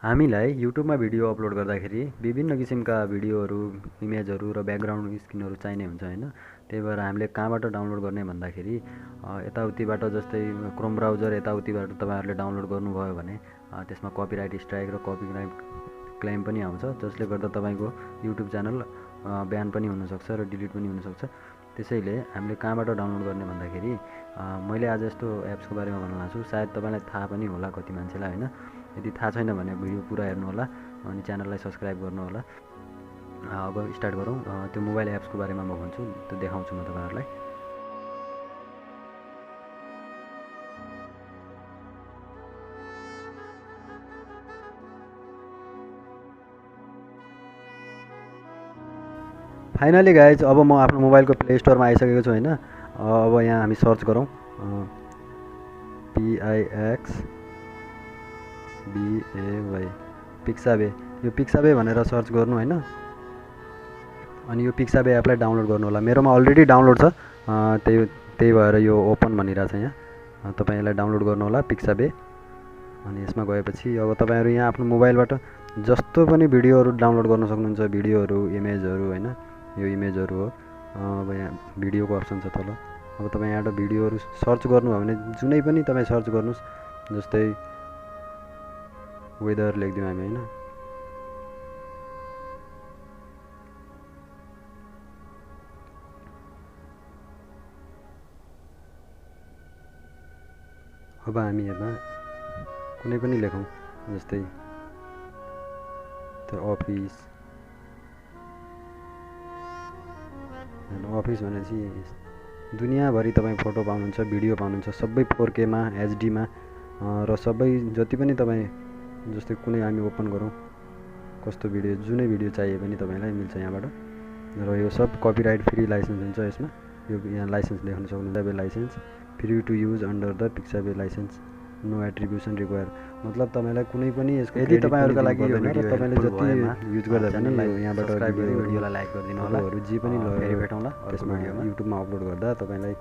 हामीलाई युट्युबमा video upload गर्दाखेरि विभिन्न किसिमका भिडियोहरू, इमेजहरू र ब्याकग्राउन्ड स्क्रिनहरू चाहिने हुन्छ होइन। त्यही भएर हामीले कहाँबाट डाउनलोड गर्ने भन्दाखेरि यताउतिबाट जस्तै क्रोम ब्राउजर यताउतिबाट तपाईँहरूले डाउनलोड गर्नुभयो भने त्यसमा कपिराइट स्ट्राइक र कपिराइट क्लेम पनि आउँछ, जसले गर्दा तपाईँको युट्युब च्यानल ब्यान पनि हुनसक्छ र डिलिट पनि हुनसक्छ। त्यसैले हामीले कहाँबाट डाउनलोड गर्ने भन्दाखेरि मैले आज यस्तो एप्सको बारेमा भन्न लाग्छु, सायद तपाईँलाई थाहा पनि होला कति मान्छेलाई होइन। यदि थाहा छैन भने भिडियो पुरा हेर्नु होला अनि च्यानललाई सब्सक्राइब गर्नु होला। अब स्टार्ट गरौँ। त्यो मोबाइल एप्सको बारेमा म भन्छु, त्यो देखाउँछु म तपाईँहरूलाई। फाइनली गाइज अब म आफ्नो मोबाइलको प्ले स्टोरमा आइसकेको छु होइन। अब यहाँ हामी सर्च गरौँ PIXBAY पिक्साबे। यो पिक्साबे भनेर सर्च गर्नु होइन। अनि यो पिक्साबे एपलाई डाउनलोड गर्नु होला। मेरोमा अलरेडी डाउनलोड छ, त्यही भएर यो ओपन भनिरहेको छ यहाँ। तपाईँ यसलाई डाउनलोड गर्नु होला पिक्साबे। अनि यसमा गएपछि अब तपाईँहरू यहाँ आफ्नो मोबाइलबाट जस्तो पनि भिडियोहरू डाउनलोड गर्न सक्नुहुन्छ, भिडियोहरू, इमेजहरू होइन। यो इमेजहरू हो। अब यहाँ भिडियोको अप्सन छ तल। अब तपाईँ यहाँबाट भिडियोहरू सर्च गर्नुभयो भने जुनै पनि तपाईँ सर्च गर्नुहोस्, जस्तै वेदर लेखिदिउँ हामी होइन। अब हामी यसमा कुनै पनि लेखौँ, जस्तै अफिस भनेपछि दुनियाँभरि तपाईँ फोटो पाउनुहुन्छ, भिडियो पाउनुहुन्छ, सबै 4K मा, HD मा र सबै जति पनि तपाईँ जस्तै कुनै हामी ओपन गरौँ, कस्तो भिडियो, जुनै भिडियो चाहिए पनि तपाईँलाई मिल्छ यहाँबाट। र यो सब कपिराइट फ्री लाइसेन्स हुन्छ यसमा। यो यहाँ लाइसेन्स देख्न सक्नुहुन्छ, licence free to use under the Pixabay licence, no attribution require. मतलब तपाईँलाई कुनै पनि यसको यदि तपाईँहरूका लागि यो भिडियो तपाईँले जति युज गर्दा पनि यहाँबाट भिडियोलाई लाइक गरिदिनु होला। जे पनि भेटौँला त्यसमा युट्युबमा अपलोड गर्दा तपाईँलाई